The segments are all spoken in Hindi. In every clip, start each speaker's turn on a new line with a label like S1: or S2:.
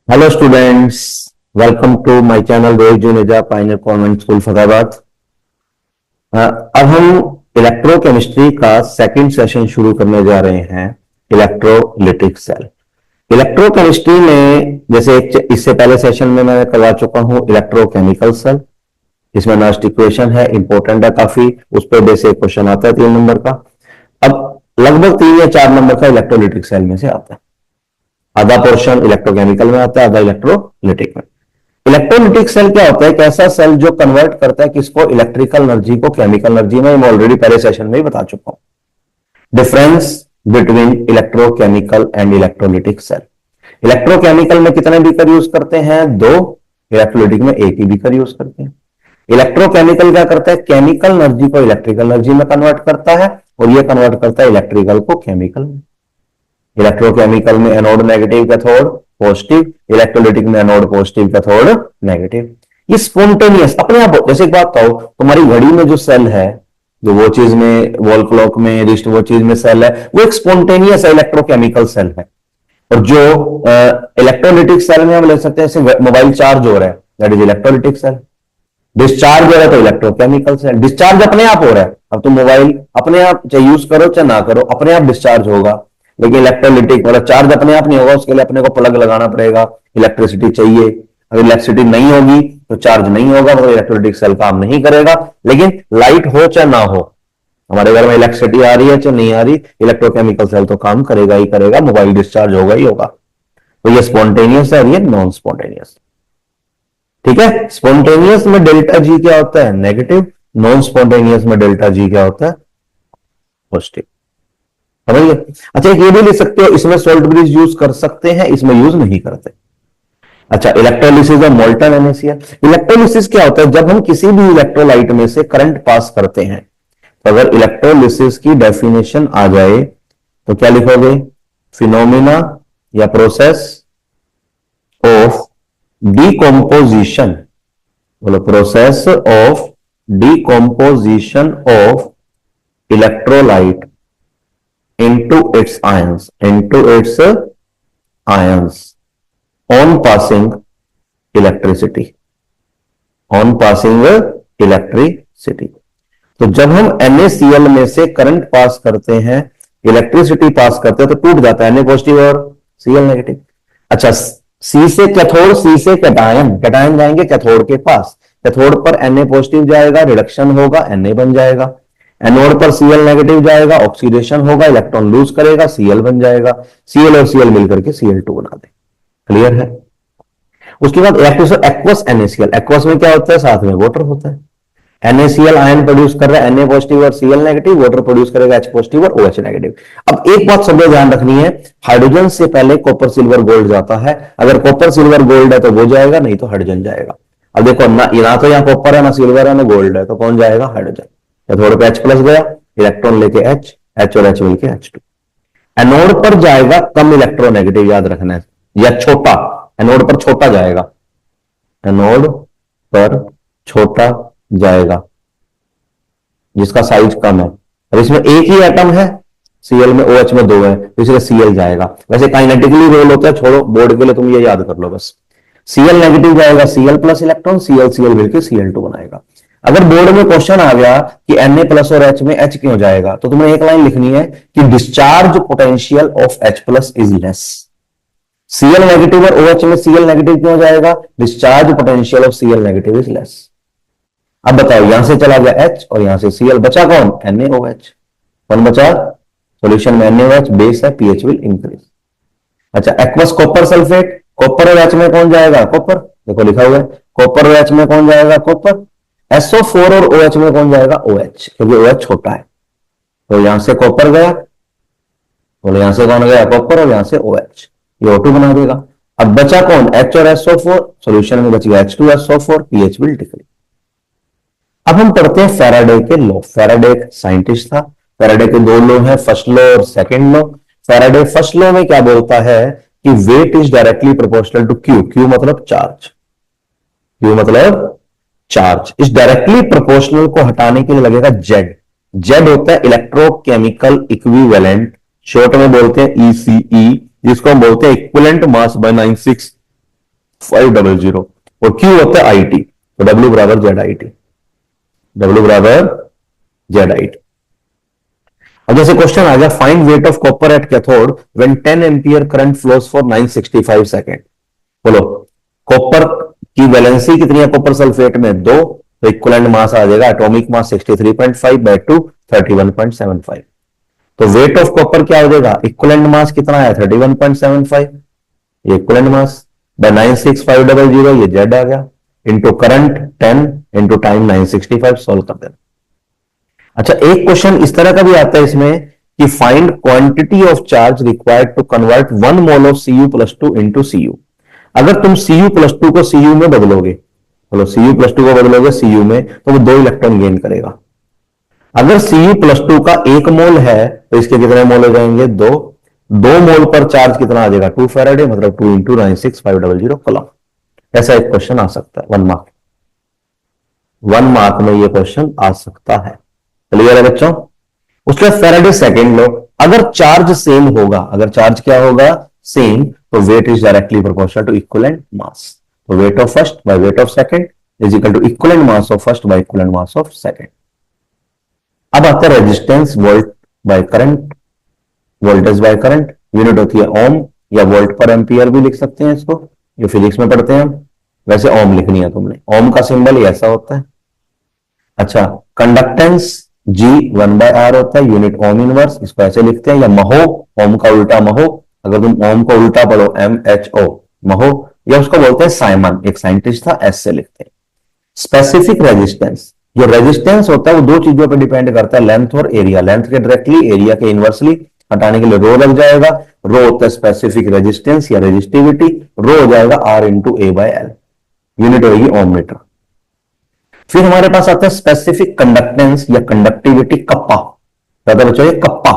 S1: Hello students, welcome to my channel Rohit Juneja Pioneer Convent School Fatehabad. अब हम इलेक्ट्रोकेमिस्ट्री का सेकंड सेशन शुरू करने जा रहे हैं। Electrolytic cell. इलेक्ट्रोकेमिस्ट्री में जैसे इससे पहले सेशन में मैं करवा चुका हूं इलेक्ट्रोकेमिकल सेल। इसमें लास्ट इक्वेशन है, इंपॉर्टेंट है काफी, उस पर बेसिक क्वेश्चन आता है 3 नंबर का। अब लगभग 3 या 4 नंबर का इलेक्ट्रोलिटिक सेल में से आता है। आधा पोर्शन इलेक्ट्रोकेमिकल में आता है, आधा इलेक्ट्रोलिटिक में। इलेक्ट्रोलिटिक सेल क्या होता है? एक ऐसा सेल जो कन्वर्ट करता है किसको? इलेक्ट्रिकल एनर्जी को केमिकल एनर्जी में। मैं ऑलरेडी पहले सेशन में ही बता चुका हूं difference between electrochemical and electrolytic cell. Electrochemical में कितने बीकर यूज करते हैं? 2। इलेक्ट्रोलिटिक में एक ही बीकर यूज करते हैं। इलेक्ट्रोकेमिकल क्या करता है? केमिकल एनर्जी को इलेक्ट्रिकल एनर्जी में कन्वर्ट करता है और यह कन्वर्ट करता है इलेक्ट्रिकल को केमिकल में। इलेक्ट्रोकेमिकल में anode negative, cathode positive. Electrolytic में एनोड पॉजिटिव, कैथोड नेगेटिव। ये स्पॉन्टेनियस अपने आप। जैसे एक बात कहो, तुम्हारी घड़ी में जो सेल है, जो वो चीज में, वॉल क्लॉक में, रिस्ट वो चीज में सेल है, वो एक स्पॉन्टेनियस इलेक्ट्रोकेमिकल सेल है। और जो इलेक्ट्रोलिटिक सेल में हम ले सकते हैं, जैसे मोबाइल चार्ज हो रहा है, that is electrolytic cell. Discharge हो रहा है तो इलेक्ट्रोकेमिकल सेल। डिस्चार्ज अपने आप हो रहा है। अब तुम मोबाइल अपने आप चाहे यूज करो चाहे ना करो, अपने आप डिस्चार्ज होगा। लेकिन इलेक्ट्रोलिटिक वाला चार्ज अपने आप नहीं होगा, उसके लिए अपने को प्लग लगाना पड़ेगा, इलेक्ट्रिसिटी चाहिए। अगर इलेक्ट्रिसिटी नहीं होगी तो चार्ज नहीं होगा, मतलब इलेक्ट्रोलिटिक सेल काम नहीं करेगा। लेकिन लाइट हो चाहे ना हो, हमारे घर में इलेक्ट्रिसिटी आ रही है चाहे नहीं आ रही, इलेक्ट्रोकेमिकल सेल तो काम करेगा ही करेगा, मोबाइल डिस्चार्ज होगा ही होगा। तो ये स्पॉन्टेनियस है और ये नॉन स्पॉन्टेनियस। ठीक है, स्पॉन्टेनियस में डेल्टा जी क्या होता है? नेगेटिव। नॉन स्पॉन्टेनियस में डेल्टा जी क्या होता है? पॉजिटिव। समझिए। अच्छा, एक ये भी लिख सकते हो, इसमें सोल्ट ब्रिज यूज कर सकते हैं, इसमें यूज नहीं करते। अच्छा, इलेक्ट्रोलिसिस और मोल्टन एनएसीएल। इलेक्ट्रोलिसिस क्या होता है? जब हम किसी भी इलेक्ट्रोलाइट में से करंट पास करते हैं, तो अगर इलेक्ट्रोलिसिस की डेफिनेशन आ जाए तो क्या लिखोगे? फिनोमिना या प्रोसेस ऑफ डीकॉम्पोजिशन। बोलो, process of decomposition of electrolyte into its ions on passing electricity। तो जब हम NaCl में से करंट पास करते हैं, इलेक्ट्रिसिटी पास करते हैं, तो टूट जाता है Na पॉजिटिव और Cl नेगेटिव। अच्छा, C से कैथोड, C से कैटायन, कैटायन जाएंगे कैथोड के पास, कैथोड पर Na पॉजिटिव जाएगा, रिडक्शन होगा, Na बन जाएगा। एनोड पर Cl नेगेटिव जाएगा, ऑक्सीडेशन होगा, इलेक्ट्रॉन लूज करेगा, Cl बन जाएगा। Cl और Cl मिलकर के Cl2 बना दे। क्लियर है? उसके बाद एक्वस NaCl। एक्वस में क्या होता है? साथ में वाटर होता है। NaCl आयन प्रोड्यूस कर रहा है, Na पॉजिटिव और Cl नेगेटिव, वाटर प्रोड्यूस करेगा H पॉजिटिव और OH नेगेटिव। अब एक बात सबको ध्यान रखनी है, हाइड्रोजन से पहले कॉपर सिल्वर गोल्ड जाता है। अगर कॉपर सिल्वर गोल्ड है तो वो जाएगा, नहीं तो हाइड्रोजन जाएगा। अब देखो ना तो यहां कॉपर है, ना सिल्वर है, ना गोल्ड है, तो कौन जाएगा? हाइड्रोजन। कैथोड पे H प्लस गया, इलेक्ट्रॉन लेके H और H मिलके H2। एनोड पर जाएगा कम इलेक्ट्रोनेगेटिव, याद रखना है, या छोटा। एनोड पर छोटा जाएगा, एनोड पर छोटा जाएगा जिसका साइज कम है। अब इसमें एक ही एटम है, Cl में, OH में 2 है, तो इसलिए Cl जाएगा। वैसे काइनेटिकली रोल होता है, छोड़ो, बोर्ड के लिए तुम ये याद कर लो बस। Cl नेगेटिव जाएगा, Cl प्लस इलेक्ट्रॉन, Cl मिलकर Cl2 बनाएगा। अगर बोर्ड में क्वेश्चन आ गया कि Na प्लस और H में H क्यों जाएगा, तो तुम्हें एक लाइन लिखनी है कि discharge potential of H plus is less. Cl negative और OH में Cl नेगेटिव क्यों जाएगा? Discharge potential of Cl negative is less. अब बताओ, यहां से चला गया H और यहां से Cl, बचा कौन? NaOH। कौन बचा? सॉल्यूशन में NaOH बेस है, pH विल इंक्रीज। अच्छा, एक्वस कॉपर सल्फेट। कॉपर और H में कौन जाएगा? कॉपर। देखो लिखा हुआ है, कॉपर और H में कौन जाएगा? कॉपर। SO4 और OH में कौन जाएगा? OH, क्योंकि OH छोटा है। तो यहां से कॉपर गया और यहां से कौन गया? कॉपर, और यहां से OH, ये O2 बना देगा। अब बचा कौन? H और SO4। सॉल्यूशन में बच गया H2SO4, pH विल डिक्रीज। अब हम पढ़ते हैं फैराडे के लॉ। फैराडे एक साइंटिस्ट था। फैराडे के 2 लॉ हैं, फर्स्ट लॉ और second law. Faraday first law में क्या बोलता है कि weight is directly proportional to Q. Q मतलब चार्ज, क्यू मतलब चार्ज। इस डायरेक्टली प्रोपोर्शनल को हटाने के लिए लगेगा जेड। जेड होता है इलेक्ट्रोकेमिकल इक्विवेलेंट, शॉर्ट में बोलते हैं ECE, जिसको हम बोलते हैं इक्विवेलेंट मास बाय 96 500 और Q होता है IT, तो W बराबर ZIT, W बराबर ZIT। अब जैसे क्वेश्चन आ गया, find weight of copper at cathode when 10 ampere current flows for 965 second. बोलो कॉपर की वैलेंसी कितनी है कॉपर सल्फेट में? 2, तो इक्विवेलेंट मास आ जाएगा एटॉमिक मास 63.5 बाय 2 31.75। तो वेट ऑफ कॉपर क्या हो जाएगा? इक्विवेलेंट मास कितना है? 31.75, ये इक्विवेलेंट मास बाय 96500, ये जेड आ गया, into current 10 into time 965, solve कर देना। अच्छा एक क्वेश्चन इस तरह का भी आता है इसमें कि find quantity of charge required to convert 1 mole of Cu+2 into Cu। अगर तुम Cu+2 को Cu में बदलोगे, बोलो Cu+2 को बदलोगे Cu में, तो वो 2 इलेक्ट्रॉन गेन करेगा। अगर Cu+2 का 1 मोल है तो इसके कितने मोल हो जाएंगे? 2। 2 मोल पर चार्ज कितना आ जाएगा? 2 फैराडे, मतलब 2 इंटू 96500 कूलम। ऐसा एक क्वेश्चन आ सकता है 1 मार्क, 1 मार्क में ये क्वेश्चन आ सकता है। क्लियर है बच्चों? उसके बाद फैराडे सेकेंड लॉ, अगर चार्ज सेम होगा, अगर चार्ज क्या होगा? सेम, तो weight is directly proportional to equivalent mass. तो weight of first by weight of second is equal to equivalent mass of first by equivalent mass of second. अब आता है resistance volt by current, voltage by current, unit होती है ओम या वोल्ट पर एम्पियर भी लिख सकते हैं इसको, ये फिजिक्स में पढ़ते हैं हम। वैसे ओम लिखनी है तुमने, ओम का सिंबल ही ऐसा होता है। अच्छा कंडक्टेंस G 1/R होता है, यूनिट ओम इनवर्स, इसको ऐसे लिखते हैं, या महो, ओम का उल्टा महो, अगर तुम ओम को उल्टा पढ़ो MHO महो, या उसको बोलते हैं साइमन, एक साइंटिस्ट था, ऐसे लिखते हैं। स्पेसिफिक रेजिस्टेंस, जो रेजिस्टेंस होता है वो 2 चीजों पर डिपेंड करता है, लेंथ और एरिया। लेंथ के डायरेक्टली, एरिया के इनवर्सली, हटाने के लिए रो लग जाएगा। रो होता है स्पेसिफिक रेजिस्टेंस या रेजिस्टिविटी, रो हो जाएगा R इंटू A/L, यूनिट होगी ओम मीटर। फिर हमारे पास आता है स्पेसिफिक कंडक्टेंस या कंडक्टिविटी, कप्पा। ज्यादा बच्चों, ये कप्पा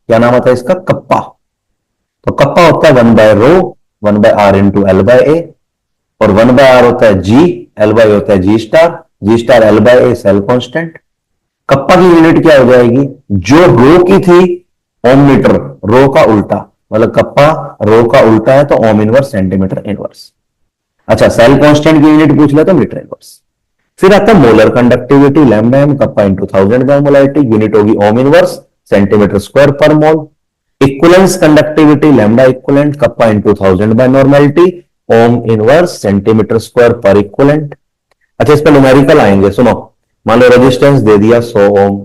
S1: क्या नाम आता है इसका? कप्पा। तो कप्पा होता है 1/रो, 1/R इंटू L/A, और 1/R होता है G, L/A होता है G star, L/A cell constant. Kappa की यूनिट क्या हो जाएगी? जो रो की थी ओम मीटर, रो का उल्टा, मतलब कप्पा रो का उल्टा है तो ओम इनवर्स सेंटीमीटर इनवर्स। अच्छा सेल कांस्टेंट की यूनिट पूछ ले तो मीटर इनवर्स। फिर आता है molar conductivity, lambda M, kappa into 1000 by molarity, unit होगी ओम इनवर्स सेंटीमीटर स्क्वायर पर mole. Equivalence conductivity, lambda equivalent, kappa into 1000 by normality, ohm inverse centimetre square पर इक्विवेलेंट। अच्छा इस पर न्यूमेरिकल आएंगे, सुनो। मान लो रेजिस्टेंस दे दिया 100 ओम,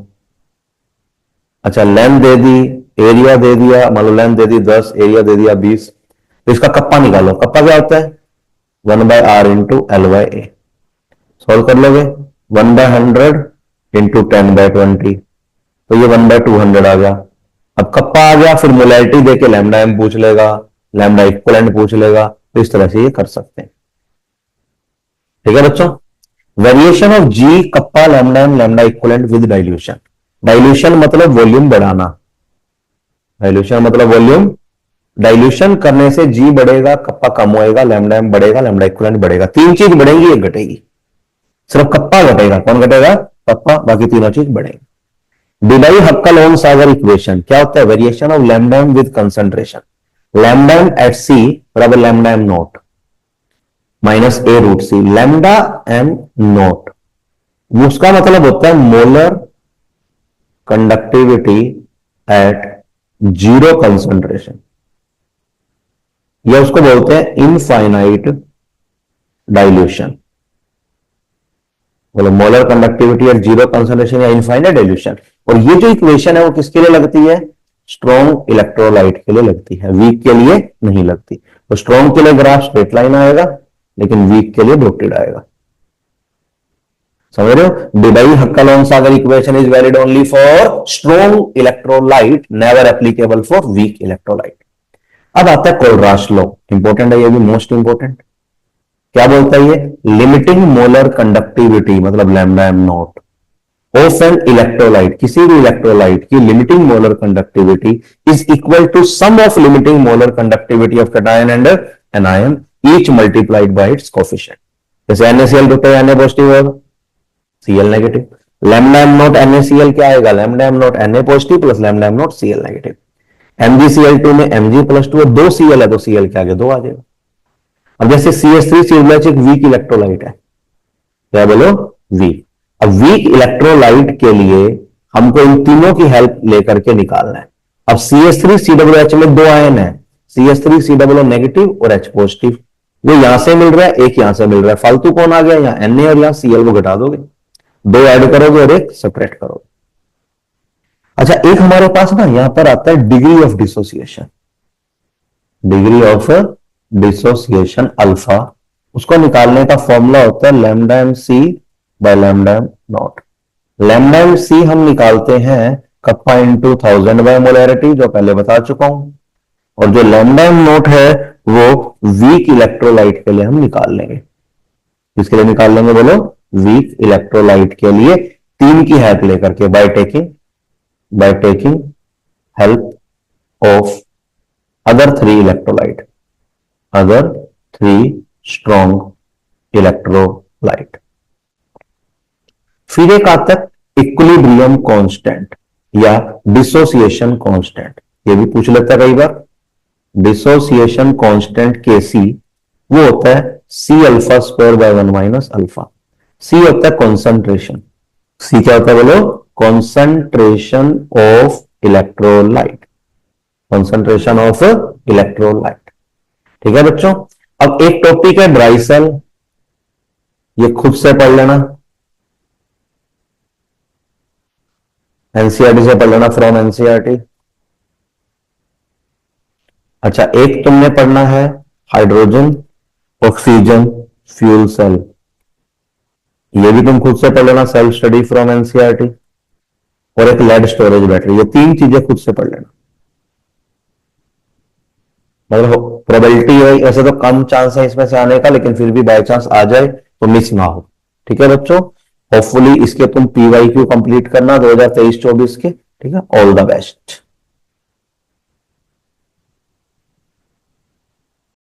S1: अच्छा लेंथ दे दी, एरिया दे दिया, मान लो लेंथ दे दी 10, एरिया दे दिया 20, तो इसका कप्पा निकालो। कप्पा क्या होता है? 1/R इंटू L/A, सॉल्व कर लोगे। 1/100 इंटू 10/20, तो ये 1/200 आ गया। अब कप्पा आ गया, फिर मोलैरिटी देके लैम्डा एम पूछ लेगा, लैम्डा इक्विवेलेंट पूछ लेगा, तो इस तरह से ये कर सकते हैं। ठीक है बच्चों? Variation of G kappa lambda M lambda equivalent with dilution. Dilution मतलब वॉल्यूम बढ़ाना, डाइल्यूशन मतलब वॉल्यूम, डाइल्यूशन करने से G बढ़ेगा, कप्पा कम होएगा, लैम्डा एम बढ़ेगा, लैम्डा इक्विवेलेंट बढ़ेगा। 3 चीज बढ़ेंगी, एक घटेगी। सिर्फ कप्पा घटेगा, कौन घटेगा? कप्पा, बाकी तीनों चीज बढ़ेंगे। डिबाई हक्का-लोन सागर इक्वेशन क्या होता है? Variation of lambda M with concentration, lambda M at C बराबर lambda M naught minus A root C, lambda M naught, उसका मतलब होता है मोलर कंडक्टिविटी एट 0 कंसंट्रेशन, या उसको बोलते हैं इनफाइनाइट डाइल्यूशन। बोलो मोलर कंडक्टिविटी एट 0 कंसंट्रेशन या इनफाइनाइट डाइल्यूशन। और ये जो इक्वेशन है वो किसके लिए लगती है? स्ट्रॉन्ग इलेक्ट्रोलाइट के लिए लगती है, वीक के लिए नहीं लगती। तो स्ट्रॉन्ग के लिए ग्राफ स्ट्रेट लाइन आएगा, लेकिन वीक के लिए डॉटेड आएगा। समझ रहे हो? Debye Huckel Onsager equation is valid only for strong electrolyte, never applicable for weak electrolyte. अब आता है कोलराश लॉ, इंपॉर्टेंट है ये भी, मोस्ट इंपॉर्टेंट। क्या बोलता है ये? लिमिटिंग मोलर कंडक्टिविटी मतलब lambda M naught of an electrolyte, किसी भी इलेक्ट्रोलाइट की limiting molar conductivity is equal to sum of limiting molar conductivity of cation and anion each multiplied by its coefficient. जैसे NaCl ग्रुप है, Na पॉजिटिव होगा, Cl negative, lambda M naught NaCl क्या आएगा? Lambda M naught Na positive plus lambda M naught Cl negative. MgCl2 में Mg+2 है, 2 Cl है तो Cl के आगे 2 आ जाएगा। अब जैसे CH3 एक वीक इलेक्ट्रोलाइट है, क्या बोलो, वीक। अब वीक इलेक्ट्रोलाइट के लिए हमको इन तीनों की हेल्प लेकर के निकालना है। अब CH3COOH में दो आयन है, CH3COO नेगेटिव और H पॉजिटिव, वो यहां से मिल रहा है, एक यहां से मिल रहा है, फालतू कौन आ गया, यहां Na और यहां Cl को घटा दोगे, दो ऐड करोगे और एक सेपरेट करोगे। अच्छा, एक हमारे पास ना यहां पर आता है degree of dissociation, degree of dissociation alpha, उसको निकालने का फॉर्मूला होता है lambda M C by lambda M naught. Lambda M C हम निकालते हैं कप्पा इंटू 1000 बाय मोलैरिटी, जो पहले बता चुका हूं, और जो लैम्डा एम नॉट है वो वीक इलेक्ट्रोलाइट के लिए हम निकाल लेंगे। किसके लिए निकाल लेंगे बोलो, वीक इलेक्ट्रोलाइट के लिए, तीन की हेल्प लेकर के, by taking help of other three strong electrolyte। फिर एक आता है इक्विलिब्रियम कांस्टेंट या डिसोसिएशन कांस्टेंट, ये भी पूछ लेता है कई बार। डिसोसिएशन कांस्टेंट Kc वो होता है C alpha square by 1 minus alpha. C होता है कॉन्सेंट्रेशन, C क्या होता है बोलो, concentration of electrolyte, concentration of electrolyte. ठीक है बच्चों। अब एक टॉपिक है ड्राई सेल, ये खुद से पढ़ लेना, एनसीईआरटी से पढ़ लेना, फ्रॉम एनसीईआरटी। अच्छा, एक तुमने पढ़ना है हाइड्रोजन ऑक्सीजन फ्यूल सेल, ये भी तुम खुद से पढ़ लेना, सेल्फ स्टडी फ्रॉम एनसीईआरटी। और एक लेड स्टोरेज बैटरी, ये तीन चीजें खुद से पढ़ लेना। मतलब प्रोबेबिलिटी है, ऐसे तो कम चांस है इसमें से आने का, लेकिन फिर भी बाय चांस आ जाए तो मिस ना हो। ठीक है बच्चों, होपफुली इसके तुम PYQ कंप्लीट करना 2023-24 के। ठीक है, ऑल द बेस्ट।